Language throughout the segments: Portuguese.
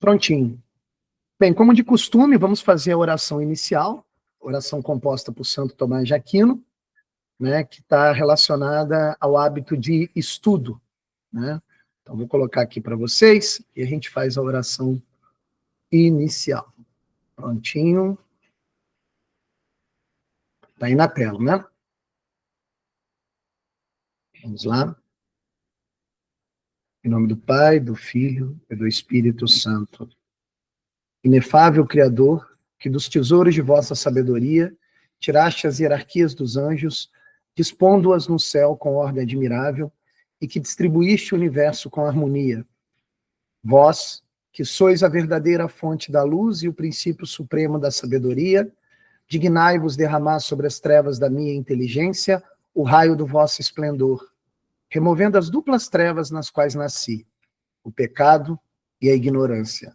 Prontinho. Bem, como de costume, vamos fazer a oração inicial, oração composta por Santo Tomás de Aquino, né, que está relacionada ao hábito de estudo, né? Então, vou colocar aqui para vocês e a gente faz a oração inicial. Prontinho. Está aí na tela, né? Vamos lá. Em nome do Pai, do Filho e do Espírito Santo. Inefável Criador, que dos tesouros de vossa sabedoria tiraste as hierarquias dos anjos, dispondo-as no céu com ordem admirável, e que distribuíste o universo com harmonia. Vós, que sois a verdadeira fonte da luz e o princípio supremo da sabedoria, dignai-vos derramar sobre as trevas da minha inteligência o raio do vosso esplendor, removendo as duplas trevas nas quais nasci, o pecado e a ignorância.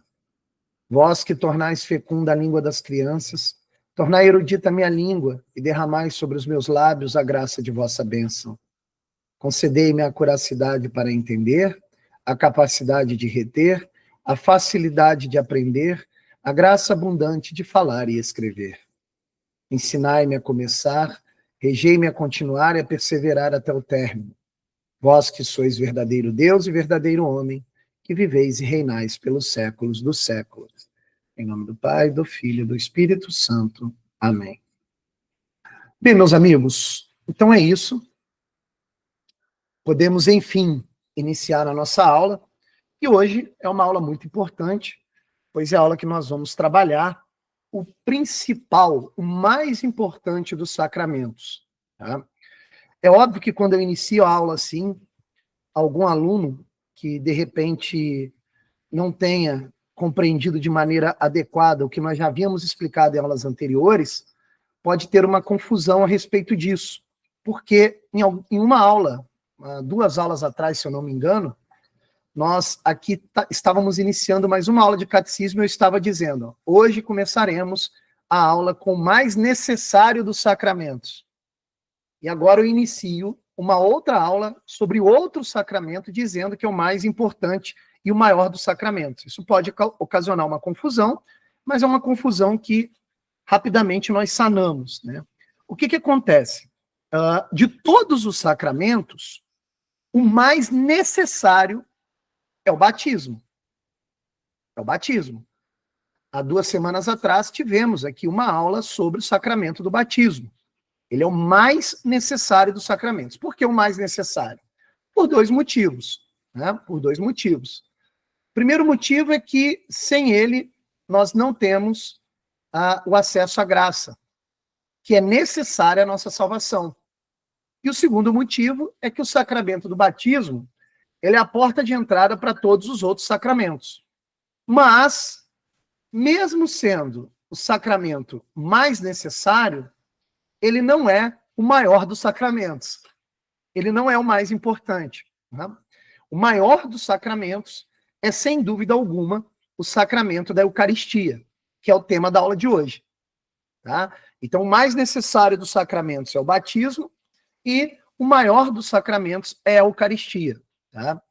Vós que tornais fecunda a língua das crianças, tornai erudita a minha língua e derramai sobre os meus lábios a graça de vossa bênção. Concedei-me a curacidade para entender, a capacidade de reter, a facilidade de aprender, a graça abundante de falar e escrever. Ensinai-me a começar, regei-me a continuar e a perseverar até o término. Vós que sois verdadeiro Deus e verdadeiro homem, que viveis e reinais pelos séculos dos séculos. Em nome do Pai, do Filho e do Espírito Santo. Amém. Bem, meus amigos, então é isso. Podemos, enfim, iniciar a nossa aula. E hoje é uma aula muito importante, pois é a aula que nós vamos trabalhar o principal, o mais importante dos sacramentos. Tá? É óbvio que quando eu inicio a aula assim, algum aluno que, de repente, não tenha compreendido de maneira adequada o que nós já havíamos explicado em aulas anteriores, pode ter uma confusão a respeito disso. Porque em uma aula, 2 aulas atrás, se eu não me engano, nós aqui estávamos iniciando mais uma aula de catecismo e eu estava dizendo, hoje começaremos a aula com o mais necessário dos sacramentos. E agora eu inicio uma outra aula sobre outro sacramento, dizendo que é o mais importante e o maior dos sacramentos. Isso pode ocasionar uma confusão, mas é uma confusão que rapidamente nós sanamos, né? O que acontece? De todos os sacramentos, o mais necessário é o batismo. É o batismo. Há 2 semanas atrás tivemos aqui uma aula sobre o sacramento do batismo. Ele é o mais necessário dos sacramentos. Por que o mais necessário? Por 2 motivos, né? Por 2 motivos. O primeiro motivo é que, sem ele, nós não temos o acesso à graça, que é necessária à nossa salvação. E o segundo motivo é que o sacramento do batismo, ele é a porta de entrada para todos os outros sacramentos. Mas, mesmo sendo o sacramento mais necessário, ele não é o maior dos sacramentos. Ele não é o mais importante. Né? O maior dos sacramentos é, sem dúvida alguma, o sacramento da Eucaristia, que é o tema da aula de hoje. Tá? Então, o mais necessário dos sacramentos é o batismo e o maior dos sacramentos é a Eucaristia. Tá?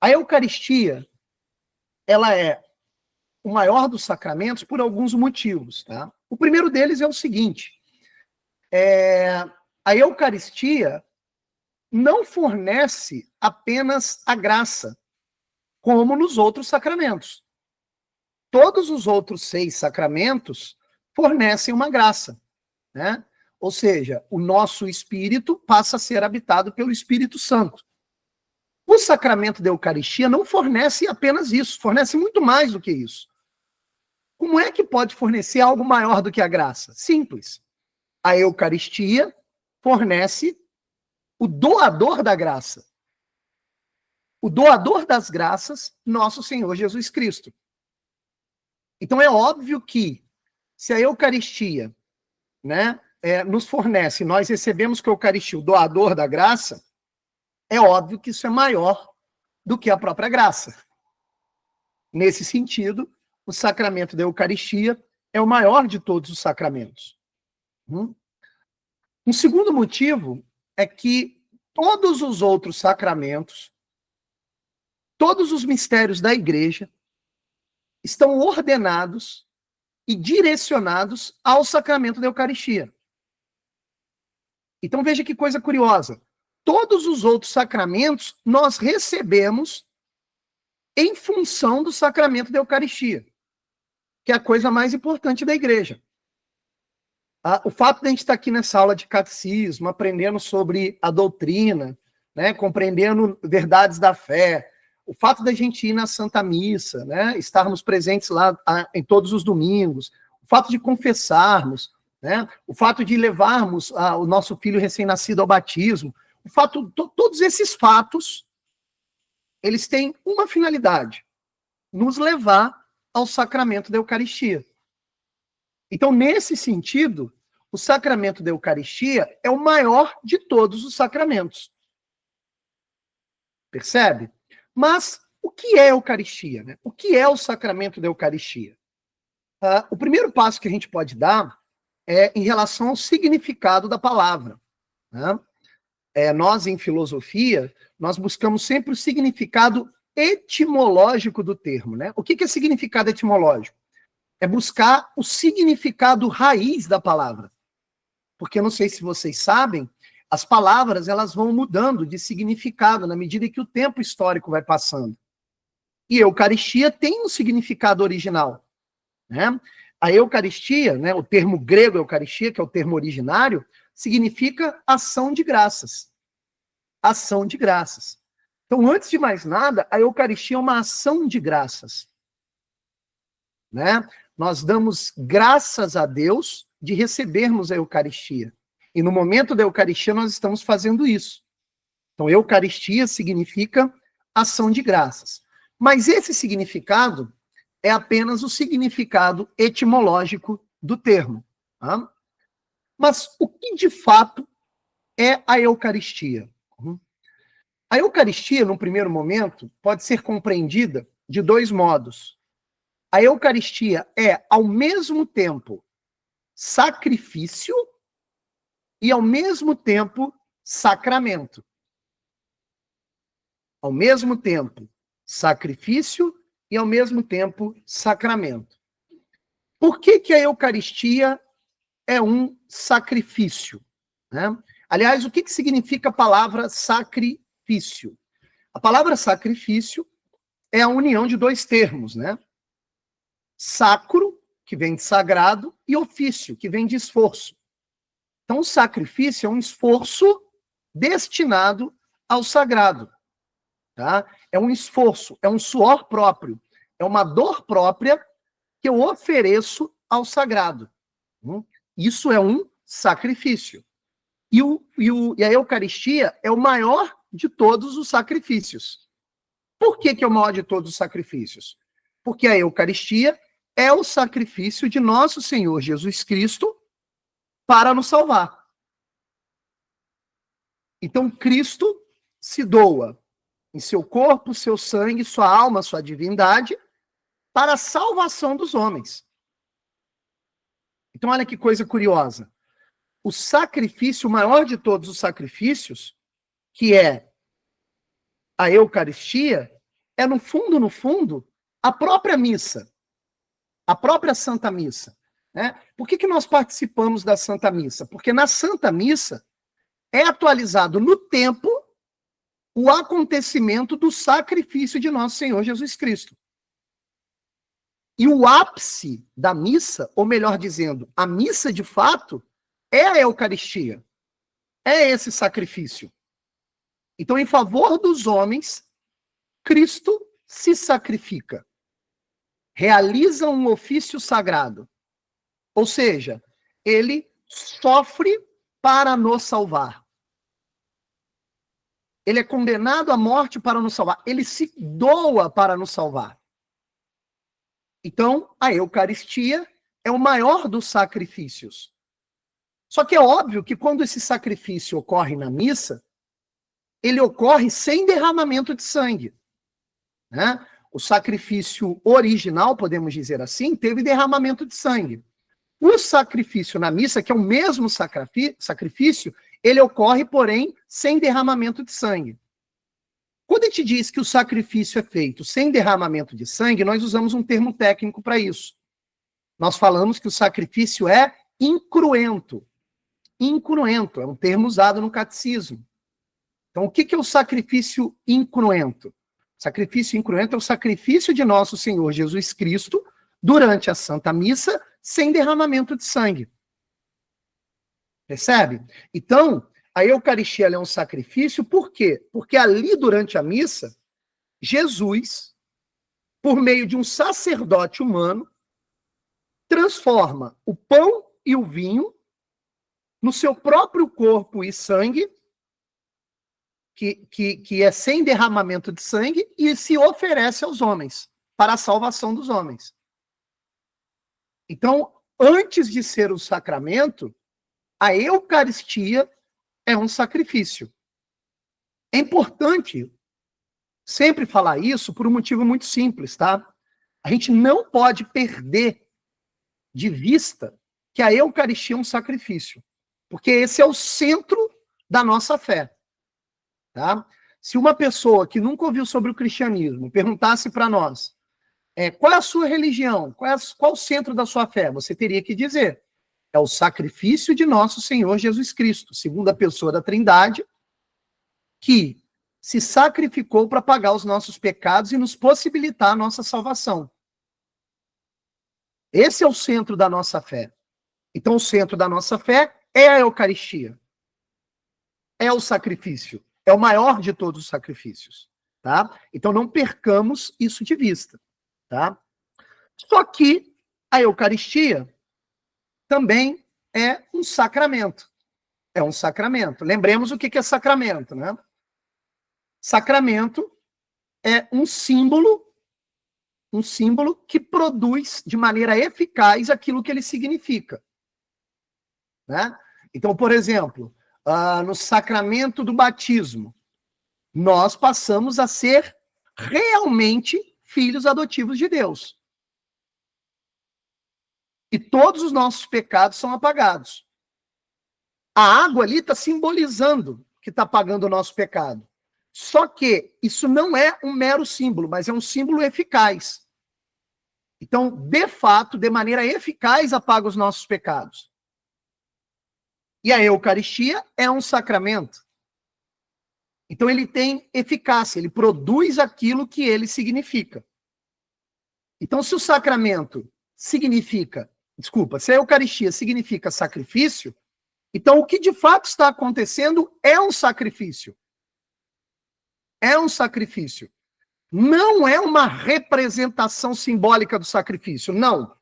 A Eucaristia, ela é o maior dos sacramentos por alguns motivos. Tá? O primeiro deles é o seguinte, a Eucaristia não fornece apenas a graça, como nos outros sacramentos. Todos os outros 6 sacramentos fornecem uma graça, né? Ou seja, o nosso espírito passa a ser habitado pelo Espírito Santo. O sacramento da Eucaristia não fornece apenas isso, fornece muito mais do que isso. Como é que pode fornecer algo maior do que a graça? Simples. A Eucaristia fornece o doador da graça. O doador das graças, nosso Senhor Jesus Cristo. Então é óbvio que, se a Eucaristia, né, nos fornece, nós recebemos com a Eucaristia o doador da graça, é óbvio que isso é maior do que a própria graça. Nesse sentido, o sacramento da Eucaristia é o maior de todos os sacramentos. Um segundo motivo é que todos os outros sacramentos, todos os mistérios da Igreja, estão ordenados e direcionados ao sacramento da Eucaristia. Então veja que coisa curiosa. Todos os outros sacramentos nós recebemos em função do sacramento da Eucaristia, que é a coisa mais importante da igreja. O fato de a gente estar aqui nessa aula de catecismo, aprendendo sobre a doutrina, né, compreendendo verdades da fé, o fato da gente ir na Santa Missa, né, estarmos presentes lá em todos os domingos, o fato de confessarmos, né, o fato de levarmos o nosso filho recém-nascido ao batismo, o fato, todos esses fatos, eles têm uma finalidade: nos levar ao sacramento da Eucaristia. Então, nesse sentido, o sacramento da Eucaristia é o maior de todos os sacramentos. Percebe? Mas o que é a Eucaristia, né? O que é o sacramento da Eucaristia? O primeiro passo que a gente pode dar é em relação ao significado da palavra, né? Nós, em filosofia, nós buscamos sempre o significado etimológico do termo, né? O que é significado etimológico? É buscar o significado raiz da palavra. Porque, não sei se vocês sabem, as palavras elas vão mudando de significado na medida que o tempo histórico vai passando. E Eucaristia tem um significado original, né? A Eucaristia, né, o termo grego Eucaristia, que é o termo originário, significa ação de graças. Ação de graças. Então, antes de mais nada, a Eucaristia é uma ação de graças, né? Nós damos graças a Deus de recebermos a Eucaristia. E no momento da Eucaristia nós estamos fazendo isso. Então, Eucaristia significa ação de graças. Mas esse significado é apenas o significado etimológico do termo. Tá? Mas o que de fato é a Eucaristia? A Eucaristia, no primeiro momento, pode ser compreendida de dois modos. A Eucaristia é, ao mesmo tempo, sacrifício e, ao mesmo tempo, sacramento. Ao mesmo tempo, sacrifício e, ao mesmo tempo, sacramento. Por que a Eucaristia é um sacrifício? Né? Aliás, o que significa a palavra sacrifício? A palavra sacrifício é a união de dois termos, né? Sacro, que vem de sagrado, e ofício, que vem de esforço. Então, o sacrifício é um esforço destinado ao sagrado. Tá? É um esforço, é um suor próprio, é uma dor própria que eu ofereço ao sagrado. Isso é um sacrifício. E a Eucaristia é o maior de todos os sacrifícios. Por que é o maior de todos os sacrifícios? Porque a Eucaristia é o sacrifício de nosso Senhor Jesus Cristo para nos salvar. Então, Cristo se doa em seu corpo, seu sangue, sua alma, sua divindade, para a salvação dos homens. Então, olha que coisa curiosa. O sacrifício, o maior de todos os sacrifícios, que é a Eucaristia, é, no fundo, a própria missa. A própria Santa Missa. Né? Por que nós participamos da Santa Missa? Porque na Santa Missa é atualizado no tempo o acontecimento do sacrifício de nosso Senhor Jesus Cristo. E o ápice da missa, ou melhor dizendo, a missa de fato, é a Eucaristia. É esse sacrifício. Então, em favor dos homens, Cristo se sacrifica. Realiza um ofício sagrado. Ou seja, ele sofre para nos salvar. Ele é condenado à morte para nos salvar. Ele se doa para nos salvar. Então, a Eucaristia é o maior dos sacrifícios. Só que é óbvio que quando esse sacrifício ocorre na missa, ele ocorre sem derramamento de sangue. Né? O sacrifício original, podemos dizer assim, teve derramamento de sangue. O sacrifício na missa, que é o mesmo sacrifício, ele ocorre, porém, sem derramamento de sangue. Quando a gente diz que o sacrifício é feito sem derramamento de sangue, nós usamos um termo técnico para isso. Nós falamos que o sacrifício é incruento. Incruento é um termo usado no catecismo. Então, o que é o sacrifício incruento? Sacrifício incruento é o sacrifício de nosso Senhor Jesus Cristo durante a Santa Missa sem derramamento de sangue. Percebe? Então, a Eucaristia é um sacrifício, por quê? Porque ali durante a missa, Jesus, por meio de um sacerdote humano, transforma o pão e o vinho no seu próprio corpo e sangue, que é sem derramamento de sangue, e se oferece aos homens, para a salvação dos homens. Então, antes de ser o sacramento, a Eucaristia é um sacrifício. É importante sempre falar isso por um motivo muito simples, tá? A gente não pode perder de vista que a Eucaristia é um sacrifício, porque esse é o centro da nossa fé. Tá? Se uma pessoa que nunca ouviu sobre o cristianismo perguntasse para nós qual é a sua religião, qual o centro da sua fé, você teria que dizer: é o sacrifício de nosso Senhor Jesus Cristo, segunda pessoa da Trindade, que se sacrificou para pagar os nossos pecados e nos possibilitar a nossa salvação. Esse é o centro da nossa fé. Então, o centro da nossa fé é a Eucaristia. É o sacrifício. É o maior de todos os sacrifícios, tá? Então não percamos isso de vista, tá? Só que a Eucaristia também é um sacramento. É um sacramento. Lembremos o que é sacramento, né? Sacramento é um símbolo que produz de maneira eficaz aquilo que ele significa, né? Então, por exemplo, no sacramento do batismo, nós passamos a ser realmente filhos adotivos de Deus. E todos os nossos pecados são apagados. A água ali está simbolizando que está apagando o nosso pecado. Só que isso não é um mero símbolo, mas é um símbolo eficaz. Então, de fato, de maneira eficaz, apaga os nossos pecados. E a Eucaristia é um sacramento. Então ele tem eficácia, ele produz aquilo que ele significa. Então se o sacramento significa, se a Eucaristia significa sacrifício, então o que de fato está acontecendo é um sacrifício. É um sacrifício. Não é uma representação simbólica do sacrifício, não.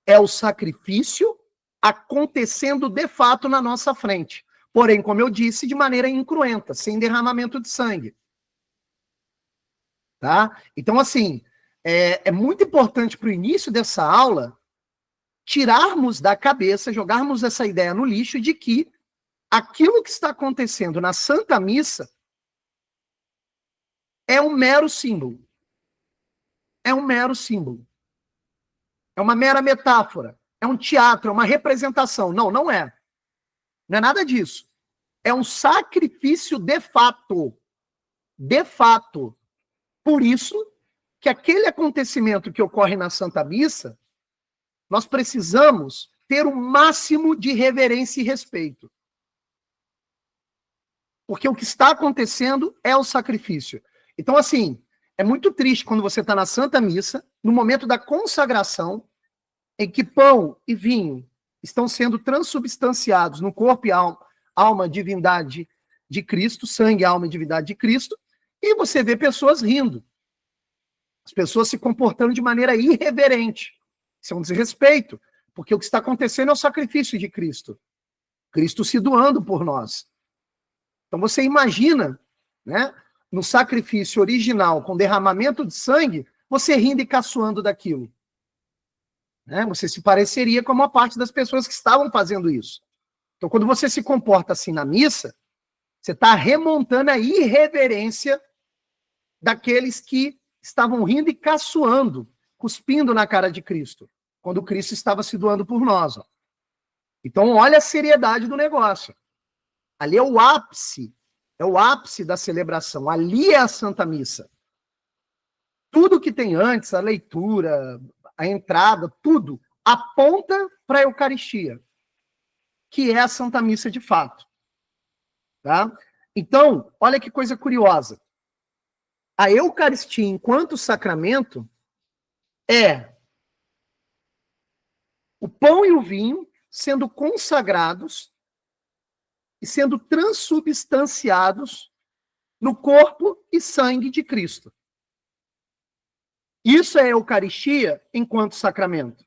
É o sacrifício acontecendo de fato na nossa frente. Porém, como eu disse, de maneira incruenta, sem derramamento de sangue. Tá? Então, assim, é muito importante para o início dessa aula tirarmos da cabeça, jogarmos essa ideia no lixo de que aquilo que está acontecendo na Santa Missa é um mero símbolo. É um mero símbolo. É uma mera metáfora. É um teatro, é uma representação. Não, não é. Não é nada disso. É um sacrifício de fato. De fato. Por isso que aquele acontecimento que ocorre na Santa Missa, nós precisamos ter o máximo de reverência e respeito. Porque o que está acontecendo é o sacrifício. Então, assim, é muito triste quando você está na Santa Missa, no momento da consagração, em que pão e vinho estão sendo transubstanciados no corpo e alma, divindade de Cristo, sangue, alma e divindade de Cristo, e você vê pessoas rindo. As pessoas se comportando de maneira irreverente. Isso é um desrespeito, porque o que está acontecendo é o sacrifício de Cristo. Cristo se doando por nós. Então você imagina, né, no sacrifício original, com derramamento de sangue, você rindo e caçoando daquilo. Né? Você se pareceria com uma parte das pessoas que estavam fazendo isso. Então, quando você se comporta assim na missa, você está remontando a irreverência daqueles que estavam rindo e caçoando, cuspindo na cara de Cristo, quando Cristo estava se doando por nós. Ó. Então, olha a seriedade do negócio. Ali é o ápice É o ápice da celebração. Ali é a Santa Missa. Tudo que tem antes, a leitura, a entrada, tudo, aponta para a Eucaristia, que é a Santa Missa de fato. Tá? Então, olha que coisa curiosa. A Eucaristia, enquanto sacramento, é o pão e o vinho sendo consagrados e sendo transubstanciados no corpo e sangue de Cristo. Isso é a Eucaristia enquanto sacramento.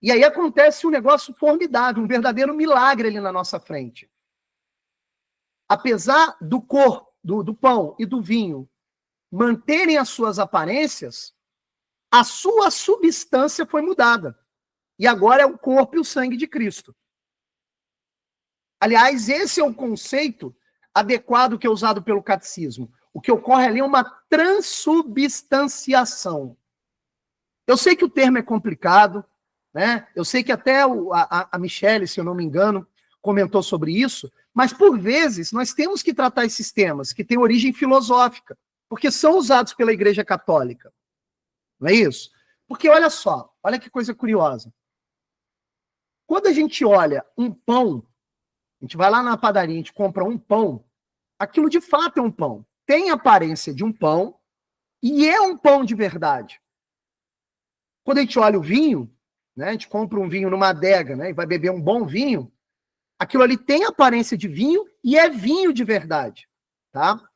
E aí acontece um negócio formidável, um verdadeiro milagre ali na nossa frente. Apesar do corpo, do pão e do vinho manterem as suas aparências, a sua substância foi mudada. E agora é o corpo e o sangue de Cristo. Aliás, esse é o conceito adequado que é usado pelo catecismo. O que ocorre ali é uma transubstanciação. Eu sei que o termo é complicado, né? Eu sei que até a Michele, se eu não me engano, comentou sobre isso, mas por vezes nós temos que tratar esses temas que têm origem filosófica, porque são usados pela Igreja Católica. Não é isso? Porque olha só, olha que coisa curiosa. Quando a gente olha um pão, a gente vai lá na padaria, a gente compra um pão, aquilo de fato é um pão. Tem a aparência de um pão e é um pão de verdade. Quando a gente olha o vinho, né, a gente compra um vinho numa adega, né, e vai beber um bom vinho, aquilo ali tem a aparência de vinho e é vinho de verdade, tá?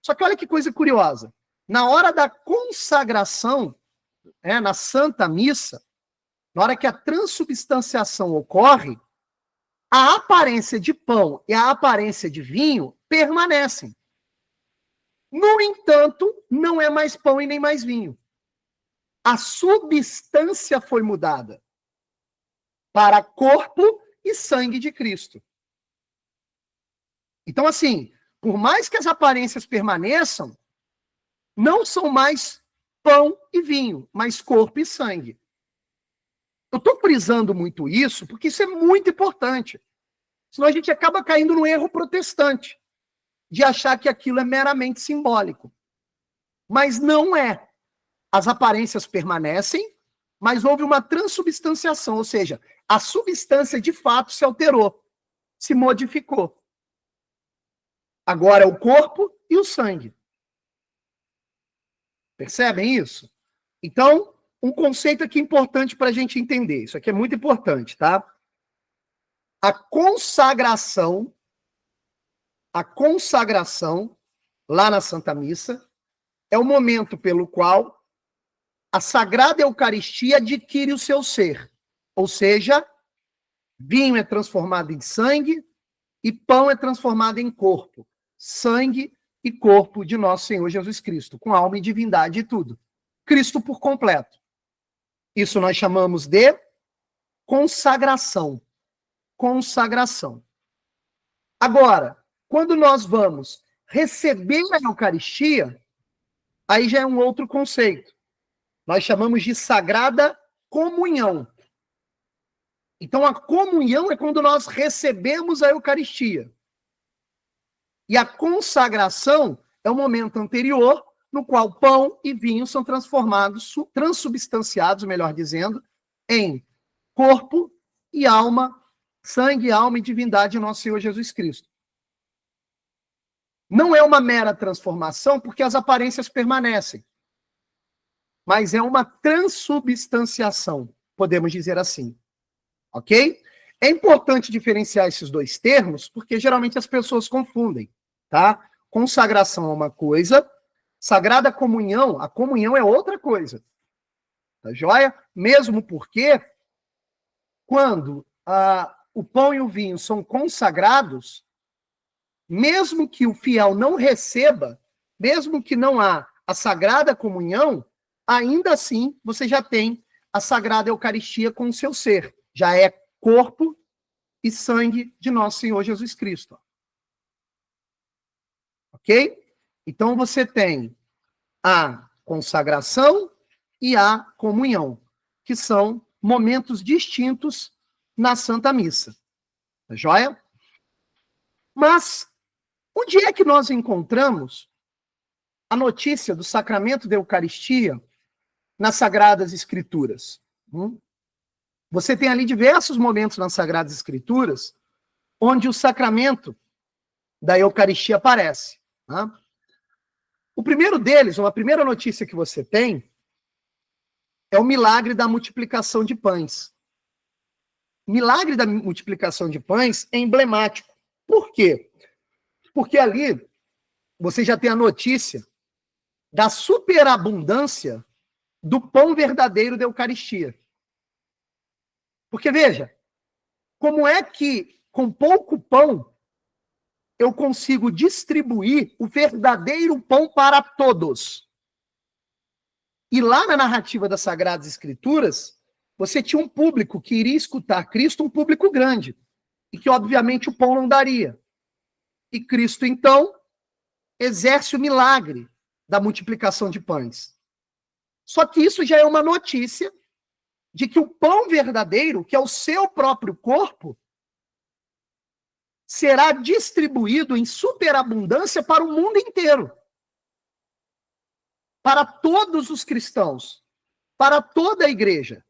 Só que olha que coisa curiosa. Na hora da consagração, na Santa Missa, na hora que a transubstanciação ocorre, a aparência de pão e a aparência de vinho permanecem. No entanto, não é mais pão e nem mais vinho. A substância foi mudada para corpo e sangue de Cristo. Então, assim, por mais que as aparências permaneçam, não são mais pão e vinho, mas corpo e sangue. Eu estou frisando muito isso porque isso é muito importante. Senão a gente acaba caindo no erro protestante de achar que aquilo é meramente simbólico. Mas não é. As aparências permanecem, mas houve uma transubstanciação, ou seja, a substância de fato se alterou, se modificou. Agora é o corpo e o sangue. Percebem isso? Então, um conceito aqui importante para a gente entender. Isso aqui é muito importante, tá? A consagração lá na Santa Missa é o momento pelo qual a Sagrada Eucaristia adquire o seu ser. Ou seja, vinho é transformado em sangue e pão é transformado em corpo. Sangue e corpo de nosso Senhor Jesus Cristo, com alma e divindade e tudo. Cristo por completo. Isso nós chamamos de consagração. Consagração. Agora, quando nós vamos receber a Eucaristia, aí já é um outro conceito. Nós chamamos de sagrada comunhão. Então, a comunhão é quando nós recebemos a Eucaristia. E a consagração é o momento anterior, no qual pão e vinho são transformados, transubstanciados, melhor dizendo, em corpo e alma, sangue, alma e divindade de nosso Senhor Jesus Cristo. Não é uma mera transformação, porque as aparências permanecem. Mas é uma transubstanciação, podemos dizer assim. Ok? É importante diferenciar esses dois termos, porque geralmente as pessoas confundem, tá? Consagração é uma coisa, Sagrada Comunhão, a comunhão é outra coisa. Tá joia? Mesmo porque, quando o pão e o vinho são consagrados, mesmo que o fiel não receba, mesmo que não há a Sagrada Comunhão, ainda assim você já tem a Sagrada Eucaristia com o seu ser. Já é corpo e sangue de nosso Senhor Jesus Cristo. Ok? Então você tem a consagração e a comunhão, que são momentos distintos na Santa Missa. Tá joia? Mas Onde é que nós encontramos a notícia do sacramento da Eucaristia nas Sagradas Escrituras? Você tem ali diversos momentos nas Sagradas Escrituras onde o sacramento da Eucaristia aparece. Né? O primeiro deles, uma primeira notícia que você tem, é o milagre da multiplicação de pães. O milagre da multiplicação de pães é emblemático. Por quê? Porque ali você já tem a notícia da superabundância do pão verdadeiro da Eucaristia. Porque, veja, como é que com pouco pão eu consigo distribuir o verdadeiro pão para todos? E lá na narrativa das Sagradas Escrituras, você tinha um público que iria escutar Cristo, um público grande, e que, obviamente, o pão não daria. E Cristo, então, exerce o milagre da multiplicação de pães. Só que isso já é uma notícia de que o pão verdadeiro, que é o seu próprio corpo, será distribuído em superabundância para o mundo inteiro. Para todos os cristãos. Para toda a igreja.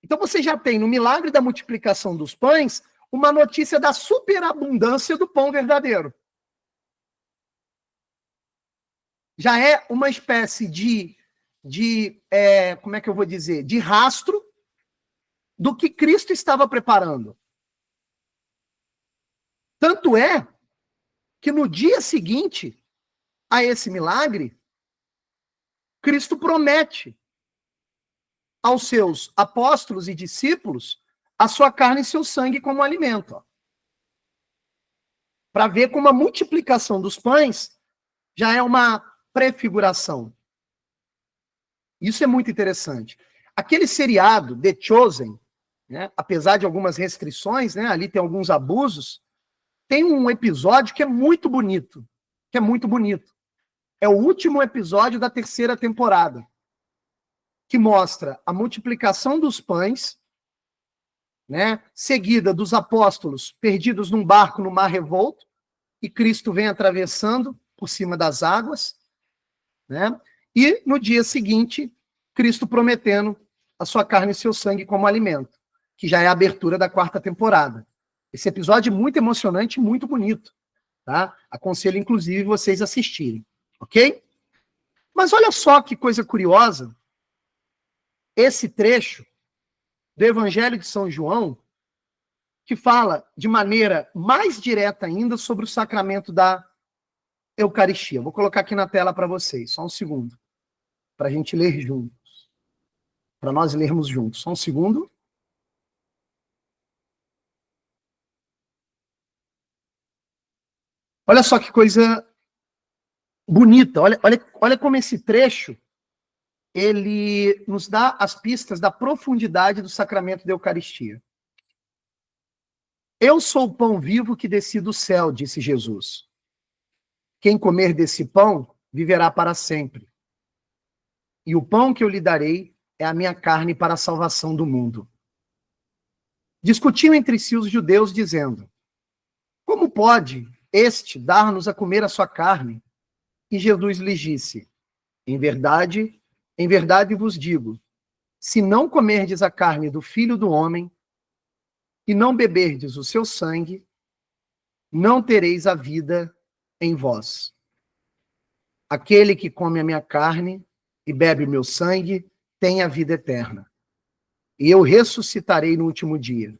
Então você já tem no milagre da multiplicação dos pães uma notícia da superabundância do pão verdadeiro. Já é uma espécie como é que eu vou dizer? De rastro do que Cristo estava preparando. Tanto é que no dia seguinte a esse milagre, Cristo promete aos seus apóstolos e discípulos a sua carne e seu sangue como alimento. Para ver como a multiplicação dos pães já é uma prefiguração. Isso é muito interessante. Aquele seriado, The Chosen, né, apesar de algumas restrições, né, ali tem alguns abusos, tem um episódio que é muito bonito. É o último episódio da 3ª temporada, que mostra a multiplicação dos pães, né, seguida dos apóstolos perdidos num barco no mar revolto, e Cristo vem atravessando por cima das águas, né, e no dia seguinte, Cristo prometendo a sua carne e seu sangue como alimento, que já é a abertura da 4ª temporada. Esse episódio é muito emocionante e muito bonito, tá? Aconselho, inclusive, vocês assistirem, ok? Mas olha só que coisa curiosa, esse trecho do Evangelho de São João, que fala de maneira mais direta ainda sobre o sacramento da Eucaristia. Vou colocar aqui na tela para vocês, só um segundo, para a gente ler juntos. Para nós lermos juntos. Só um segundo. Olha só que coisa bonita. Olha como esse trecho ele nos dá as pistas da profundidade do sacramento da Eucaristia. Eu sou o pão vivo que desci do céu, disse Jesus. Quem comer desse pão viverá para sempre. E o pão que eu lhe darei é a minha carne para a salvação do mundo. Discutiam entre si os judeus, dizendo: como pode este dar-nos a comer a sua carne? E Jesus lhes disse: em verdade vos digo, se não comerdes a carne do Filho do Homem e não beberdes o seu sangue, não tereis a vida em vós. Aquele que come a minha carne e bebe o meu sangue tem a vida eterna. E eu ressuscitarei no último dia,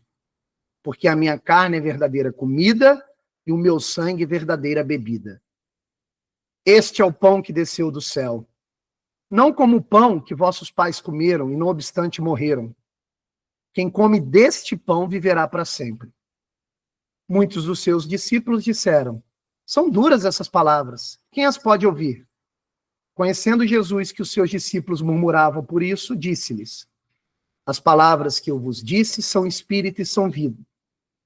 porque a minha carne é verdadeira comida e o meu sangue verdadeira bebida. Este é o pão que desceu do céu. Não como o pão que vossos pais comeram e não obstante morreram. Quem come deste pão viverá para sempre. Muitos dos seus discípulos disseram: são duras essas palavras. Quem as pode ouvir? Conhecendo Jesus que os seus discípulos murmuravam por isso, disse-lhes: as palavras que eu vos disse são espírito e são vida.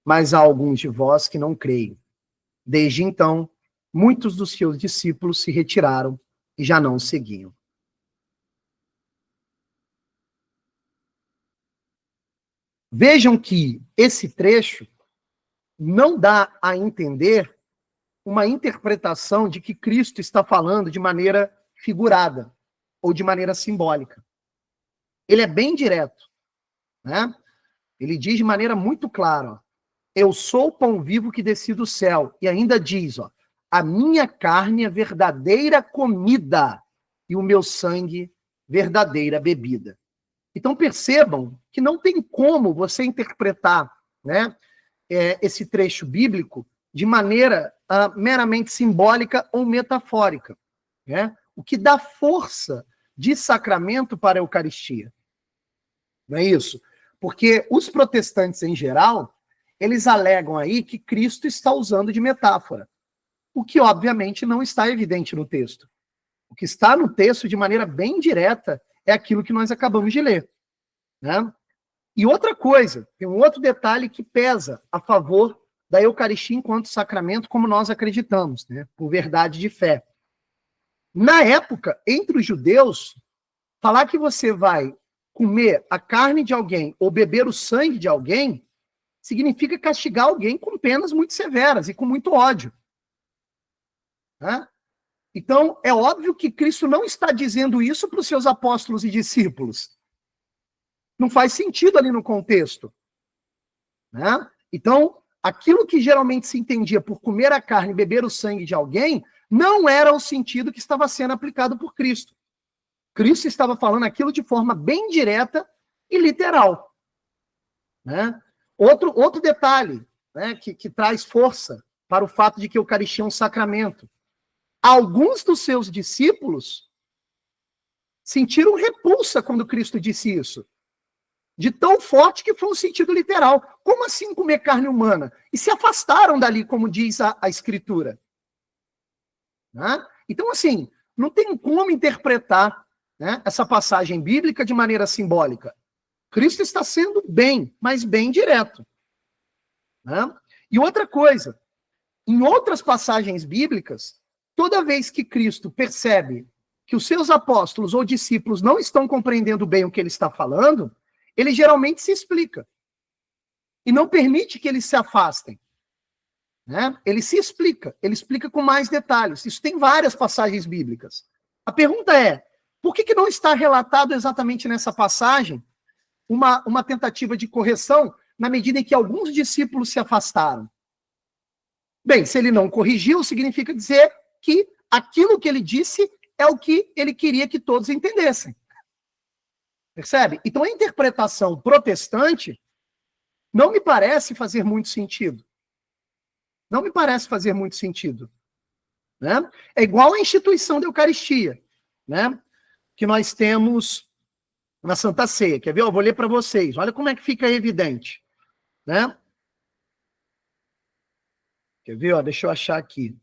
Mas há alguns de vós que não creem. Desde então, muitos dos seus discípulos se retiraram e já não o seguiam. Vejam que esse trecho não dá a entender uma interpretação de que Cristo está falando de maneira figurada ou de maneira simbólica. Ele é bem direto, né? Ele diz de maneira muito clara, ó, eu sou o pão vivo que desci do céu. E ainda diz, ó, a minha carne é verdadeira comida e o meu sangue verdadeira bebida. Então percebam que não tem como você interpretar, né, esse trecho bíblico de maneira meramente simbólica ou metafórica, né? O que dá força de sacramento para a Eucaristia. Não é isso? Porque os protestantes em geral, eles alegam aí que Cristo está usando de metáfora, o que obviamente não está evidente no texto. O que está no texto de maneira bem direta é aquilo que nós acabamos de ler, né? E outra coisa, tem um outro detalhe que pesa a favor da Eucaristia enquanto sacramento, como nós acreditamos, né? Por verdade de fé. Na época, entre os judeus, falar que você vai comer a carne de alguém ou beber o sangue de alguém significa castigar alguém com penas muito severas e com muito ódio, né? Então, é óbvio que Cristo não está dizendo isso para os seus apóstolos e discípulos. Não faz sentido ali no contexto, né? Então, aquilo que geralmente se entendia por comer a carne e beber o sangue de alguém, não era o sentido que estava sendo aplicado por Cristo. Cristo estava falando aquilo de forma bem direta e literal, né? Outro detalhe, né, que traz força para o fato de que a Eucaristia é um sacramento. Alguns dos seus discípulos sentiram repulsa quando Cristo disse isso. De tão forte que foi um sentido literal. Como assim comer carne humana? E se afastaram dali, como diz a Escritura. Né? Então, assim, não tem como interpretar, né, essa passagem bíblica de maneira simbólica. Cristo está sendo bem, mas bem direto. Né? E outra coisa, em outras passagens bíblicas, toda vez que Cristo percebe que os seus apóstolos ou discípulos não estão compreendendo bem o que ele está falando, ele geralmente se explica. E não permite que eles se afastem. Né? Ele se explica, ele explica com mais detalhes. Isso tem várias passagens bíblicas. A pergunta é, por que não está relatado exatamente nessa passagem uma tentativa de correção na medida em que alguns discípulos se afastaram? Bem, se ele não corrigiu, significa dizer que aquilo que ele disse é o que ele queria que todos entendessem. Percebe? Então a interpretação protestante não me parece fazer muito sentido. Não me parece fazer muito sentido. Né? É igual a instituição da Eucaristia, né, que nós temos na Santa Ceia. Quer ver? Eu vou ler para vocês. Olha como é que fica evidente. Né? Quer ver? Ó, deixa eu achar aqui.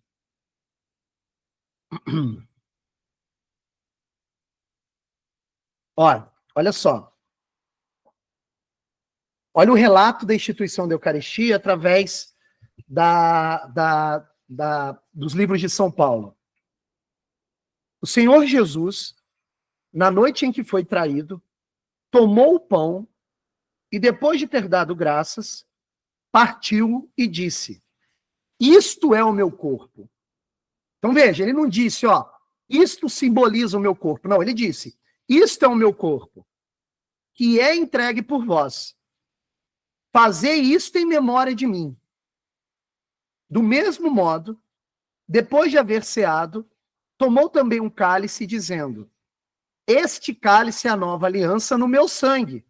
Olha só. Olha o relato da instituição da Eucaristia através dos livros de São Paulo. O Senhor Jesus, na noite em que foi traído, tomou o pão e, depois de ter dado graças, partiu e disse, isto é o meu corpo. Então veja, ele não disse, ó, isto simboliza o meu corpo. Não, ele disse, isto é o meu corpo, que é entregue por vós. Fazei isto em memória de mim. Do mesmo modo, depois de haver ceado, tomou também um cálice, dizendo, este cálice é a nova aliança no meu sangue.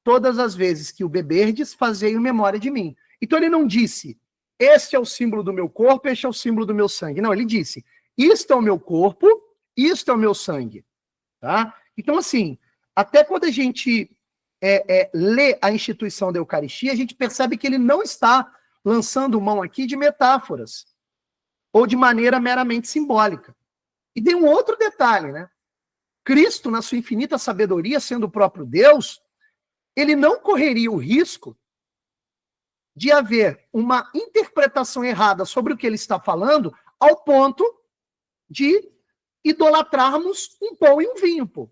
Todas as vezes que o beberdes, fazei em memória de mim. Então ele não disse, este é o símbolo do meu corpo, este é o símbolo do meu sangue. Não, ele disse, isto é o meu corpo, isto é o meu sangue. Tá? Então, assim, até quando a gente lê a instituição da Eucaristia, a gente percebe que ele não está lançando mão aqui de metáforas, ou de maneira meramente simbólica. E tem um outro detalhe, né? Cristo, na sua infinita sabedoria, sendo o próprio Deus, ele não correria o risco de haver uma interpretação errada sobre o que ele está falando, ao ponto de idolatrarmos um pão e um vinho, pô.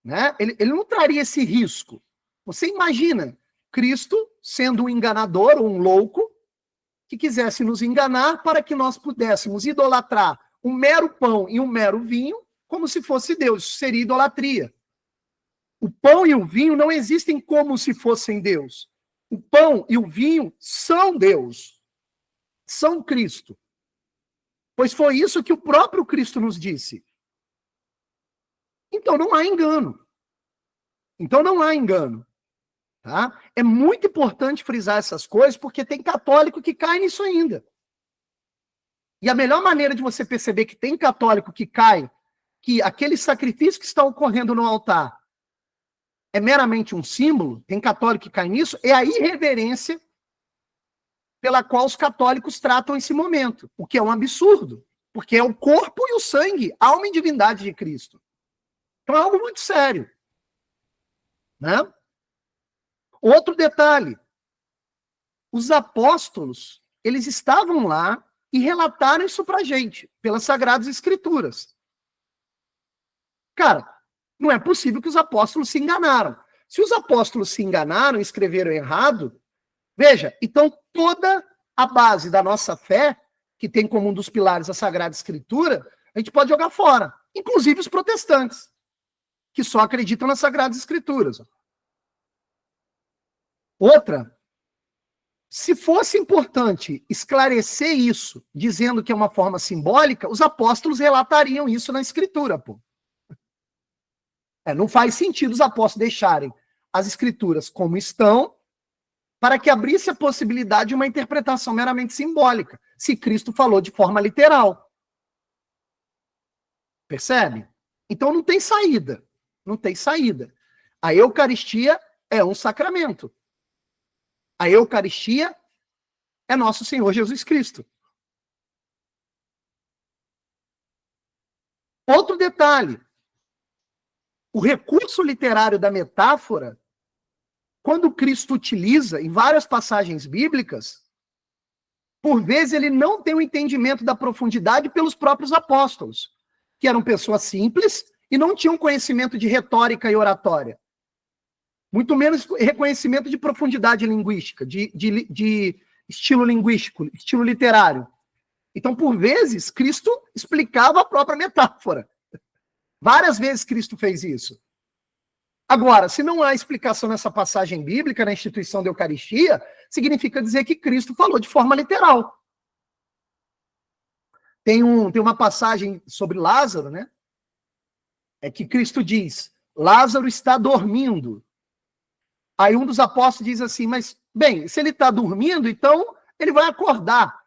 Né? Ele não traria esse risco. Você imagina Cristo sendo um enganador ou um louco que quisesse nos enganar para que nós pudéssemos idolatrar um mero pão e um mero vinho como se fosse Deus. Isso seria idolatria. O pão e o vinho não existem como se fossem Deus. O pão e o vinho são Deus. São Cristo. Pois foi isso que o próprio Cristo nos disse. Então não há engano. Então não há engano. Tá? É muito importante frisar essas coisas, porque tem católico que cai nisso ainda. E a melhor maneira de você perceber que tem católico que cai, que aquele sacrifício que está ocorrendo no altar é meramente um símbolo, tem católico que cai nisso, é a irreverência pela qual os católicos tratam esse momento, o que é um absurdo, porque é o corpo e o sangue, alma e divindade de Cristo. Então é algo muito sério. Né? Outro detalhe, os apóstolos, eles estavam lá e relataram isso pra gente, pelas Sagradas Escrituras. Cara, não é possível que os apóstolos se enganaram. Se os apóstolos se enganaram e escreveram errado, veja, então toda a base da nossa fé, que tem como um dos pilares a Sagrada Escritura, a gente pode jogar fora. Inclusive os protestantes, que só acreditam nas Sagradas Escrituras. Outra, se fosse importante esclarecer isso, dizendo que é uma forma simbólica, os apóstolos relatariam isso na Escritura, pô. Não faz sentido os apóstolos deixarem as Escrituras como estão, para que abrisse a possibilidade de uma interpretação meramente simbólica, se Cristo falou de forma literal. Percebe? Então não tem saída. Não tem saída. A Eucaristia é um sacramento. A Eucaristia é nosso Senhor Jesus Cristo. Outro detalhe. O recurso literário da metáfora, quando Cristo utiliza em várias passagens bíblicas, por vezes ele não tem o entendimento da profundidade pelos próprios apóstolos, que eram pessoas simples e não tinham conhecimento de retórica e oratória. Muito menos reconhecimento de profundidade linguística, de estilo linguístico, estilo literário. Então, por vezes, Cristo explicava a própria metáfora. Várias vezes Cristo fez isso. Agora, se não há explicação nessa passagem bíblica, na instituição da Eucaristia, significa dizer que Cristo falou de forma literal. Tem uma passagem sobre Lázaro, né? É que Cristo diz, Lázaro está dormindo. Aí um dos apóstolos diz assim, mas, bem, se ele está dormindo, então ele vai acordar.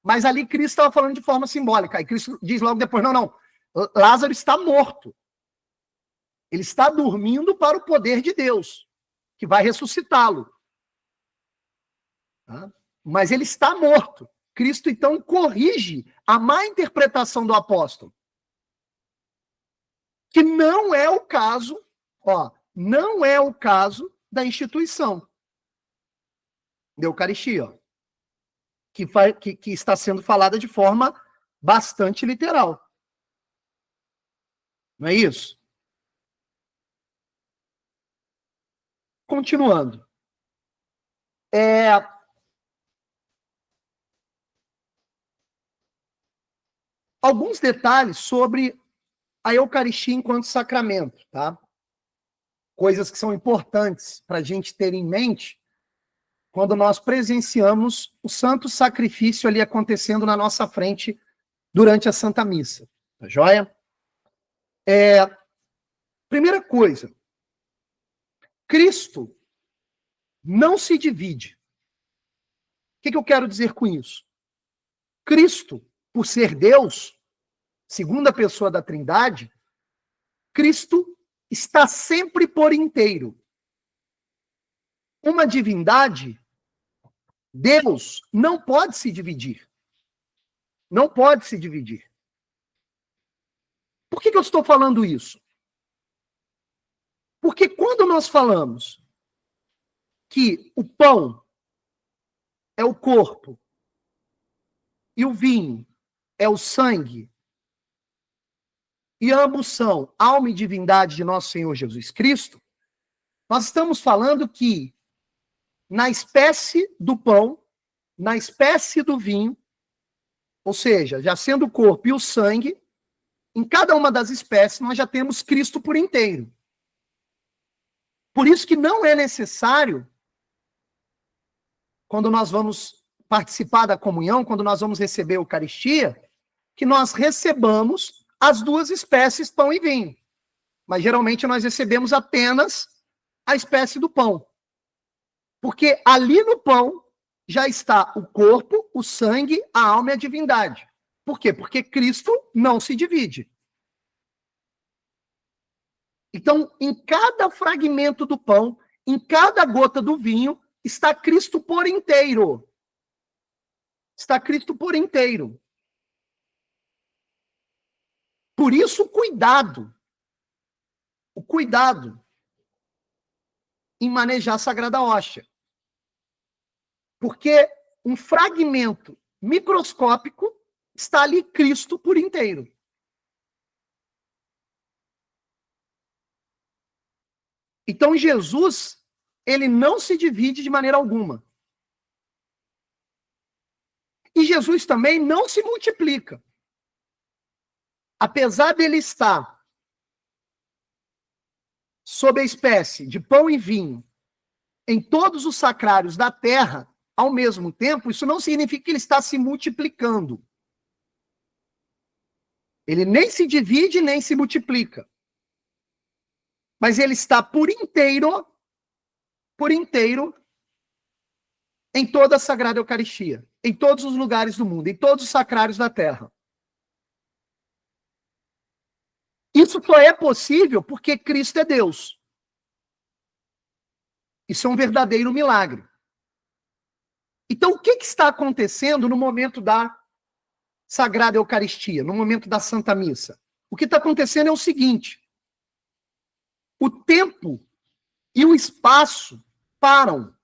Mas ali Cristo estava falando de forma simbólica. Aí Cristo diz logo depois, não, Lázaro está morto. Ele está dormindo para o poder de Deus, que vai ressuscitá-lo. Tá? Mas ele está morto. Cristo, então, corrige a má interpretação do apóstolo. Que não é o caso, não é o caso da instituição da Eucaristia, que está sendo falada de forma bastante literal. Não é isso? Continuando. Alguns detalhes sobre a Eucaristia enquanto sacramento, tá? Coisas que são importantes para a gente ter em mente quando nós presenciamos o santo sacrifício ali acontecendo na nossa frente durante a Santa Missa. Tá joia? Primeira coisa, Cristo não se divide. O que eu quero dizer com isso? Cristo, por ser Deus, segunda pessoa da Trindade, Cristo está sempre por inteiro. Uma divindade, Deus, não pode se dividir. Não pode se dividir. Por que eu estou falando isso? Porque quando nós falamos que o pão é o corpo e o vinho é o sangue, e ambos são alma e divindade de nosso Senhor Jesus Cristo, nós estamos falando que na espécie do pão na espécie do vinho, ou seja, já sendo o corpo e o sangue, em cada uma das espécies nós já temos Cristo por inteiro. Por isso que não é necessário, quando nós vamos participar da comunhão, quando nós vamos receber a Eucaristia, que nós recebamos as duas espécies, pão e vinho. Mas geralmente nós recebemos apenas a espécie do pão. Porque ali no pão já está o corpo, o sangue, a alma e a divindade. Por quê? Porque Cristo não se divide. Então, em cada fragmento do pão, em cada gota do vinho, está Cristo por inteiro. Está Cristo por inteiro. Por isso, o cuidado em manejar a Sagrada Hóstia. Porque um fragmento microscópico está ali Cristo por inteiro. Então, Jesus, ele não se divide de maneira alguma. E Jesus também não se multiplica. Apesar dele estar sob a espécie de pão e vinho em todos os sacrários da terra, ao mesmo tempo, isso não significa que ele está se multiplicando. Ele nem se divide, nem se multiplica. Mas ele está por inteiro, em toda a Sagrada Eucaristia, em todos os lugares do mundo, em todos os sacrários da terra. Isso só é possível porque Cristo é Deus. Isso é um verdadeiro milagre. Então, o que está acontecendo no momento da Sagrada Eucaristia, no momento da Santa Missa? O que está acontecendo é o seguinte: o tempo e o espaço param.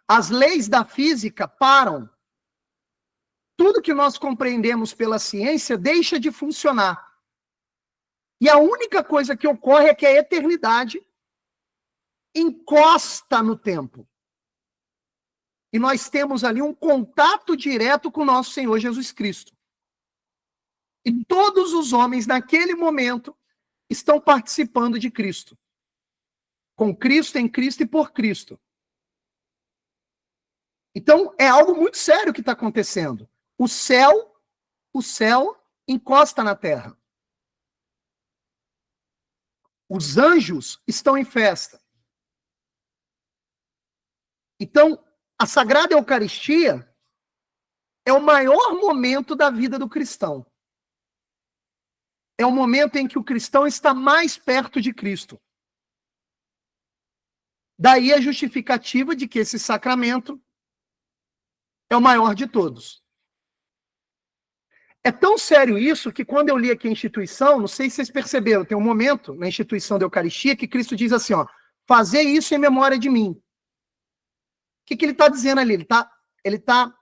As leis da física param. Tudo que nós compreendemos pela ciência deixa de funcionar. E a única coisa que ocorre é que a eternidade encosta no tempo. E nós temos ali um contato direto com o nosso Senhor Jesus Cristo. E todos os homens, naquele momento, estão participando de Cristo. Com Cristo, em Cristo e por Cristo. Então, é algo muito sério que está acontecendo. O céu encosta na terra. Os anjos estão em festa. Então, a Sagrada Eucaristia é o maior momento da vida do cristão. É o momento em que o cristão está mais perto de Cristo. Daí a justificativa de que esse sacramento é o maior de todos. É tão sério isso que quando eu li aqui a instituição, não sei se vocês perceberam, tem um momento na instituição da Eucaristia que Cristo diz assim, ó, fazer isso em memória de mim. O que ele está dizendo ali? Ele está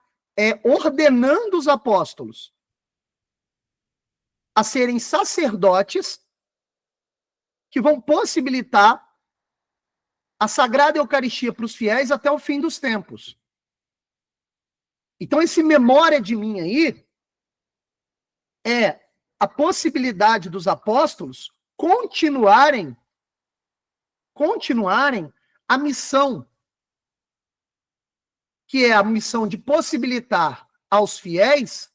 ordenando os apóstolos a serem sacerdotes que vão possibilitar a Sagrada Eucaristia para os fiéis até o fim dos tempos. Então, esse memória de mim aí é a possibilidade dos apóstolos continuarem a missão, que é a missão de possibilitar aos fiéis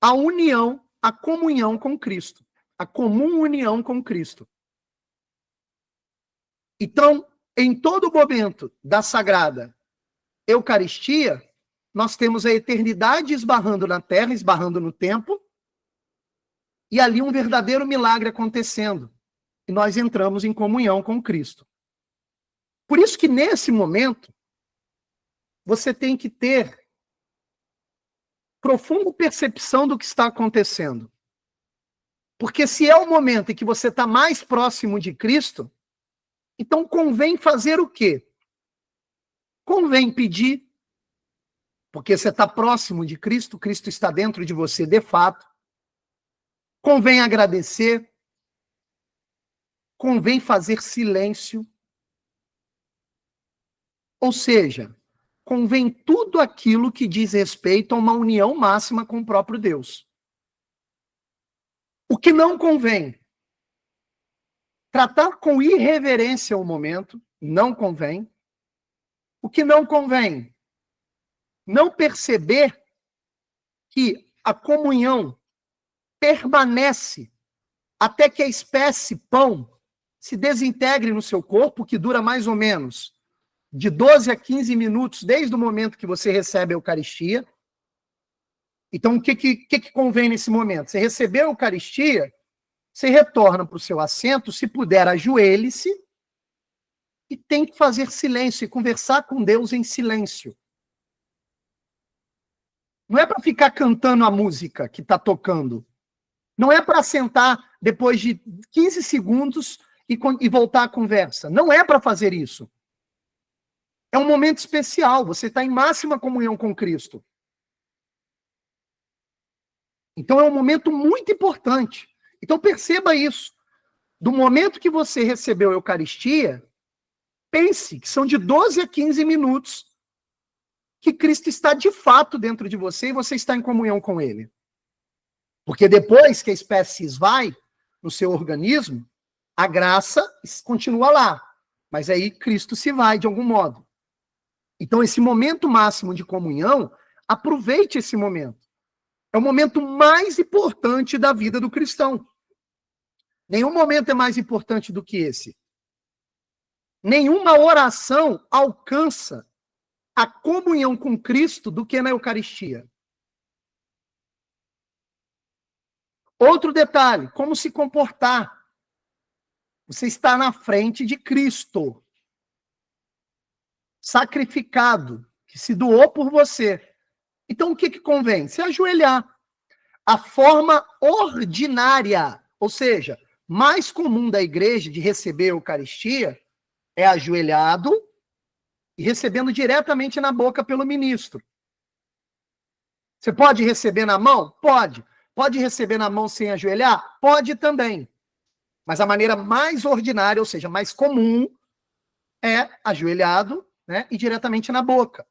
a união, a comunhão com Cristo, a comum união com Cristo. Então, em todo momento da Sagrada Eucaristia, nós temos a eternidade esbarrando na terra, esbarrando no tempo, e ali um verdadeiro milagre acontecendo. E nós entramos em comunhão com Cristo. Por isso que nesse momento, você tem que ter profunda percepção do que está acontecendo. Porque se é o momento em que você está mais próximo de Cristo, então convém fazer o quê? Convém pedir, porque você está próximo de Cristo, Cristo está dentro de você de fato. Convém agradecer, convém fazer silêncio. Ou seja, convém tudo aquilo que diz respeito a uma união máxima com o próprio Deus. O que não convém? Tratar com irreverência o momento, não convém. O que não convém? Não perceber que a comunhão permanece até que a espécie pão se desintegre no seu corpo, que dura mais ou menos de 12 a 15 minutos desde o momento que você recebe a Eucaristia. Então, o que convém nesse momento? Você recebeu a Eucaristia, você retorna para o seu assento, se puder, ajoelhe-se e tem que fazer silêncio e conversar com Deus em silêncio. Não é para ficar cantando a música que está tocando. Não é para sentar depois de 15 segundos e voltar à conversa. Não é para fazer isso. É um momento especial. Você está em máxima comunhão com Cristo. Então é um momento muito importante. Então perceba isso. Do momento que você recebeu a Eucaristia, pense que são de 12 a 15 minutos que Cristo está de fato dentro de você e você está em comunhão com Ele. Porque depois que a espécie se esvai no seu organismo, a graça continua lá. Mas aí Cristo se vai de algum modo. Então esse momento máximo de comunhão, aproveite esse momento. É o momento mais importante da vida do cristão. Nenhum momento é mais importante do que esse. Nenhuma oração alcança a comunhão com Cristo do que na Eucaristia. Outro detalhe, como se comportar. Você está na frente de Cristo, sacrificado, que se doou por você. Então o que convém? Se ajoelhar. A forma ordinária, ou seja, mais comum da igreja de receber a Eucaristia, é ajoelhado e recebendo diretamente na boca pelo ministro. Você pode receber na mão? Pode. Pode receber na mão sem ajoelhar? Pode também. Mas a maneira mais ordinária, ou seja, mais comum, é ajoelhado, né, e diretamente na boca.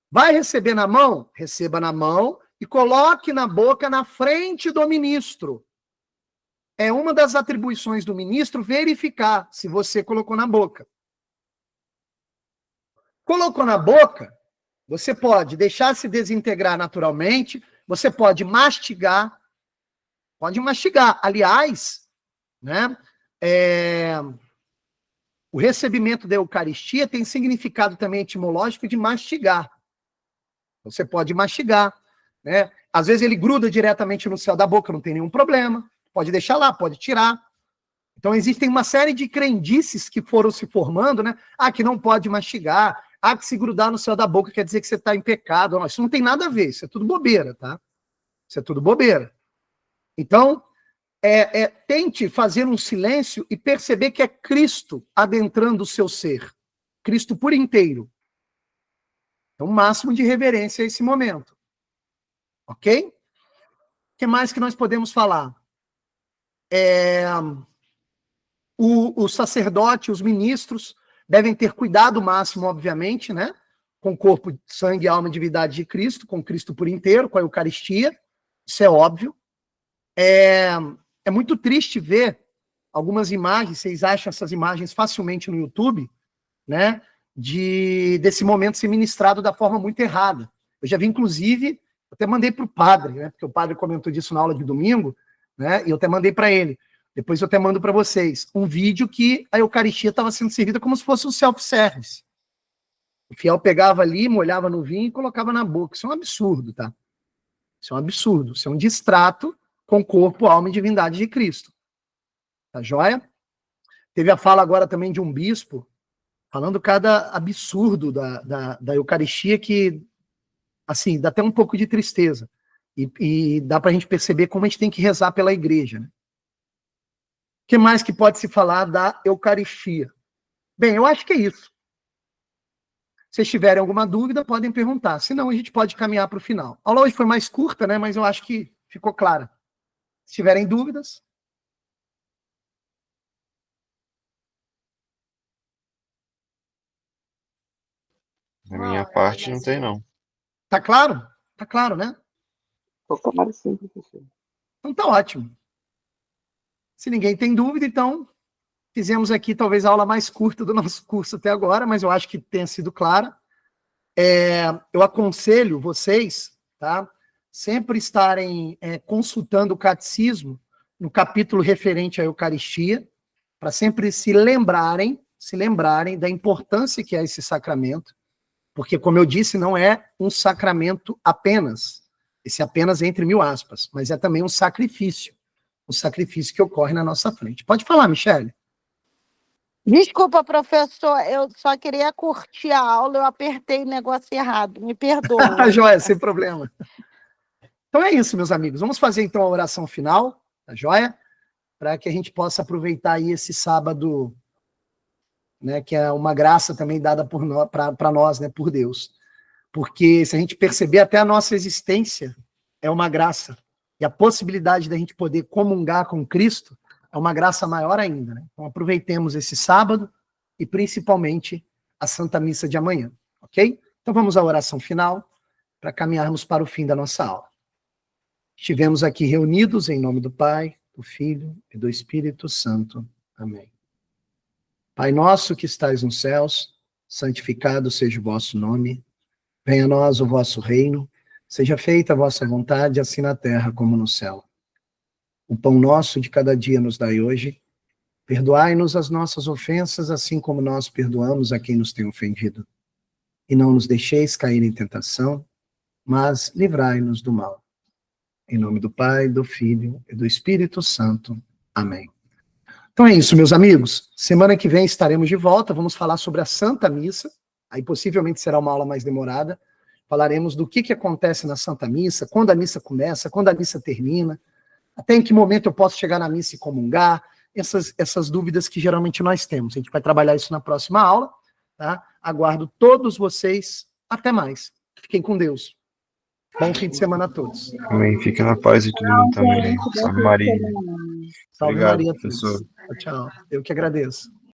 Vai receber na mão? Receba na mão e coloque na boca na frente do ministro. É uma das atribuições do ministro verificar se você colocou na boca. Colocou na boca, você pode deixar se desintegrar naturalmente, você pode mastigar. Pode mastigar. Aliás, né, o recebimento da Eucaristia tem significado também etimológico de mastigar. Você pode mastigar, né? Às vezes ele gruda diretamente no céu da boca, não tem nenhum problema. Pode deixar lá, pode tirar. Então existem uma série de crendices que foram se formando, né? Ah, que não pode mastigar. Ah, que se grudar no céu da boca quer dizer que você está em pecado. Não, isso não tem nada a ver, isso é tudo bobeira, tá? Isso é tudo bobeira. Então, tente fazer um silêncio e perceber que é Cristo adentrando o seu ser. Cristo por inteiro. Então, o máximo de reverência a esse momento. Ok? O que mais que nós podemos falar? O sacerdote, os ministros, devem ter cuidado máximo, obviamente, né? Com o corpo, sangue, alma e divindade de Cristo, com Cristo por inteiro, com a Eucaristia. Isso é óbvio. É muito triste ver algumas imagens, vocês acham essas imagens facilmente no YouTube, né? Desse momento ser ministrado da forma muito errada. Eu já vi, inclusive, até mandei para o padre, né? Porque o padre comentou disso na aula de domingo, né? E eu até mandei para ele. Depois eu até mando para vocês um vídeo que a Eucaristia estava sendo servida como se fosse um self-service. O fiel pegava ali, molhava no vinho e colocava na boca. Isso é um absurdo, tá? Isso é um absurdo. Isso é um distrato com corpo, alma e divindade de Cristo. Tá joia? Teve a fala agora também de um bispo, falando cada absurdo da Eucaristia que, assim, dá até um pouco de tristeza. E dá para a gente perceber como a gente tem que rezar pela igreja. Né? O que mais que pode se falar da Eucaristia? Bem, eu acho que é isso. Se vocês tiverem alguma dúvida, podem perguntar. Senão, a gente pode caminhar para o final. A aula hoje foi mais curta, né? Mas eu acho que ficou clara. Se tiverem dúvidas... Da minha parte não tem, não. Tá claro? Tá claro, né? Tomara sim, professor. Então tá ótimo. Se ninguém tem dúvida, então fizemos aqui talvez a aula mais curta do nosso curso até agora, mas eu acho que tenha sido clara. Eu aconselho vocês, tá, sempre estarem consultando o catecismo no capítulo referente à Eucaristia, para sempre se lembrarem da importância que é esse sacramento, porque, como eu disse, não é um sacramento apenas, esse apenas entre mil aspas, mas é também um sacrifício que ocorre na nossa frente. Pode falar, Michele. Desculpa, professor, eu só queria curtir a aula, eu apertei o negócio errado, me perdoa. Joia, sem problema. Então é isso, meus amigos. Vamos fazer então a oração final, tá joia? Para que a gente possa aproveitar aí esse sábado, né, que é uma graça também dada para nós, né, por Deus. Porque se a gente perceber, até a nossa existência é uma graça. E a possibilidade da gente poder comungar com Cristo é uma graça maior ainda, né? Então aproveitemos esse sábado e principalmente a Santa Missa de amanhã, ok? Então vamos à oração final para caminharmos para o fim da nossa aula. Estivemos aqui reunidos em nome do Pai, do Filho e do Espírito Santo. Amém. Pai nosso que estais nos céus, santificado seja o vosso nome. Venha a nós o vosso reino. Seja feita a vossa vontade, assim na terra como no céu. O pão nosso de cada dia nos dai hoje. Perdoai-nos as nossas ofensas, assim como nós perdoamos a quem nos tem ofendido. E não nos deixeis cair em tentação, mas livrai-nos do mal. Em nome do Pai, do Filho e do Espírito Santo. Amém. Então é isso, meus amigos. Semana que vem estaremos de volta. Vamos falar sobre a Santa Missa. Aí possivelmente será uma aula mais demorada. Falaremos do que acontece na Santa Missa, quando a missa começa, quando a missa termina, até em que momento eu posso chegar na missa e comungar, essas dúvidas que geralmente nós temos. A gente vai trabalhar isso na próxima aula, tá? Aguardo todos vocês. Até mais. Fiquem com Deus. Bom fim de semana a todos. Amém. Fica na paz e todo mundo também. Salve Maria. Salve Obrigado, Maria a professor. todos. Tchau. Eu que agradeço.